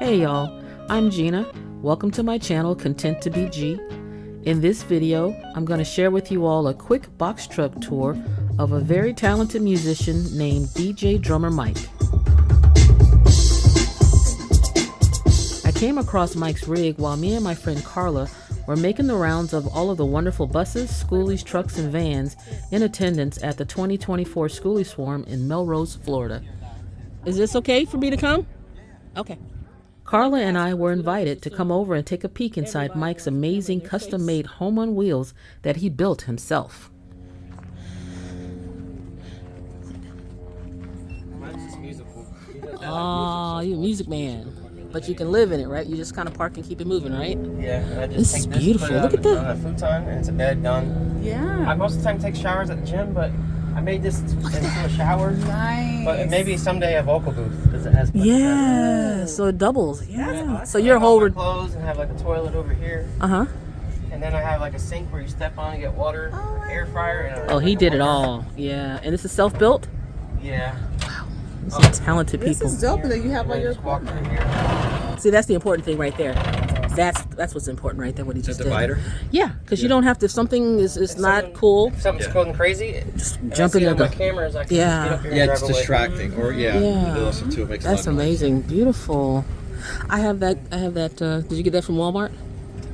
Hey y'all, I'm Gina. Welcome to my channel, Content to Be G. In this video, I'm going to share with you all a quick box truck tour of a very talented musician named DJ Drummer Mike. I came across Mike's rig while me and my friend Karla were making the rounds of all of the wonderful buses, schoolies, trucks, and vans in attendance at the 2024 Schoolie Swarm in Melrose, Florida. Is this okay for me to come? Okay. Karla and I were invited to come over and take a peek inside Mike's amazing custom-made home on wheels that he built himself. Oh, you're a music man. But you can live in it, right? You just kind of park and keep it moving, right? Yeah, and I just this take is this, beautiful. put it Look at that. on a futon, and it's a bed done. Yeah. I most of the time take showers at the gym, but I made this into a shower. Nice. But maybe someday a vocal booth because it has. Yeah, so it doubles. Yeah. Awesome. So your whole clothes and have like a toilet over here. Uh-huh. And then I have like a sink where you step on and get water, air fryer. And Oh, he did it all. Yeah. And this is self-built? Yeah. These are talented This people. is dope that you have all your Just walk through equipment. here. See, that's the important thing right there. That's what's important right there, what he just did. Divider? Yeah, because you don't have to, if something is not cool, If something's cool and crazy, just and jump I in see there. on my cameras, I can just get up here Yeah, and it's drive away. distracting. Or Yeah. to listen to it makes That's a lot of noise. amazing. Beautiful. I have that, did you get that from Walmart?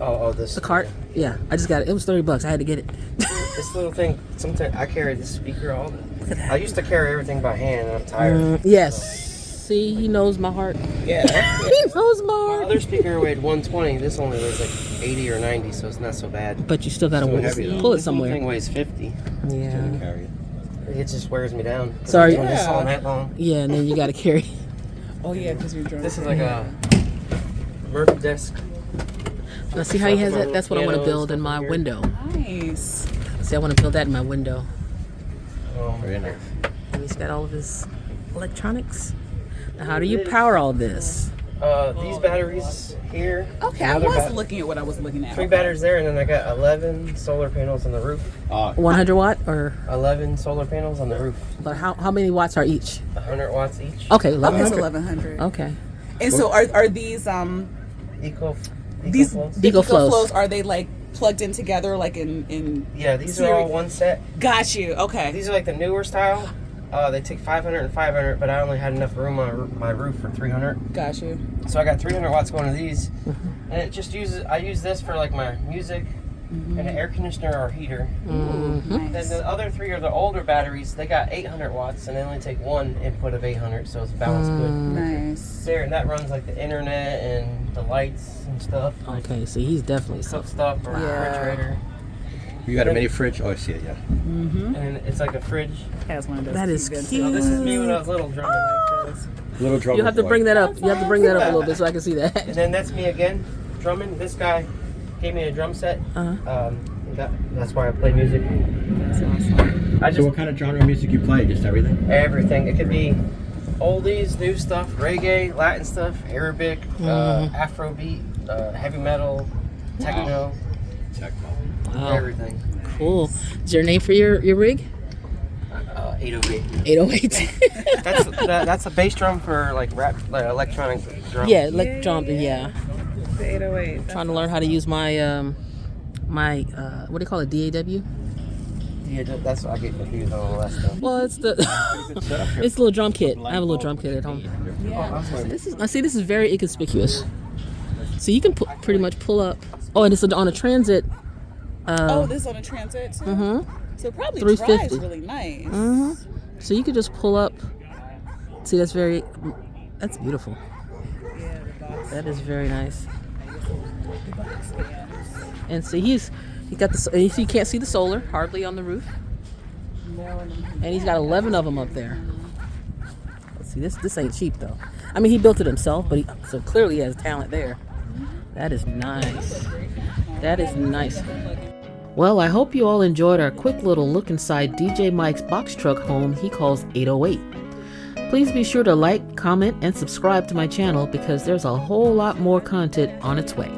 Oh, this. The cart? Yeah, I just got it. It was $30. I had to get it. This little thing, sometimes I carry this speaker all the I used to carry everything by hand, and I'm tired. Yes. See, he knows my heart. Yeah. He knows my My heart. other speaker weighed 120. This only weighs like 80 or 90, so it's not so bad. But you still got to So heavy, though. pull it This little somewhere. thing weighs 50. Yeah. Carry it. It just wears me down. Sorry. Doing this all night long. Yeah, and then you got to carry. Oh yeah, because you're drunk. This is like a Murphy desk. Now see how he has that? That's what I want to build in my window. Nice. See, I want to build that in my window. Very nice. And he's got all of his electronics. Now, how do you power all this? These batteries here. Okay, I Another was bat- looking at what I was looking at. 3 batteries there, and then I got 11 solar panels on the roof. 100 watt or 11 solar panels on the roof. but how many watts are each? 100 watts each. Okay, Okay, 1100. so 1100. Okay. And so are these Eco Flows. are they like plugged in together like in Yeah, these series? are all one set. Got you. Okay. These are like the newer style. They take 500 and 500, but I only had enough room on my roof for 300. Got you. So I got 300 watts going to these, and it just I use this for like my music and an air conditioner or heater. Nice. Then the other 3 are the older batteries. They got 800 watts, and they only take one input of 800, so it's balanced good. Nice. There, and that runs like the internet and the lights and stuff. Okay, see, he's definitely Cook something. stuff or refrigerator. You got a mini fridge? Oh, I see it, yeah. And it's like a fridge. Has one of those. That is cute. cute. So this is me when I was little drumming like this. Little drummer You have to boy. bring that up. You have to bring that up a little bit so I can see And that. then that's me again, drumming. This guy gave me a drum set. That's why I play music. That's awesome. I So just what kind of genre of music you play? Just everything? everything. It could be oldies, new stuff, reggae, Latin stuff, Arabic, Afrobeat, heavy metal, techno, Wow, everything. cool. Is there a name for your rig? 808. 808. That's a bass drum for like rap, like electronic drum. Yeah, electron. Yeah. The 808. Trying to learn how to use my what do you call it? DAW. Yeah, that's what I get confused on all that stuff. Well, it's the it's a little drum kit. I have a little drum kit at home. This is very inconspicuous. So you can pretty much pull up. Oh, and it's on a transit. This is on a transit too? So it probably 350. drives really nice. So you could just pull up. See, that's beautiful. Yeah, the box. That is very nice. And see, he got the. You can't see the solar hardly on the roof, and he's got 11 of them up there. Let's see, this ain't cheap though. I mean, he built it himself, but so clearly he has talent there. That is nice. That is nice. Well, I hope you all enjoyed our quick little look inside DJ Mike's box truck home he calls 808. Please be sure to like, comment, and subscribe to my channel because there's a whole lot more content on its way.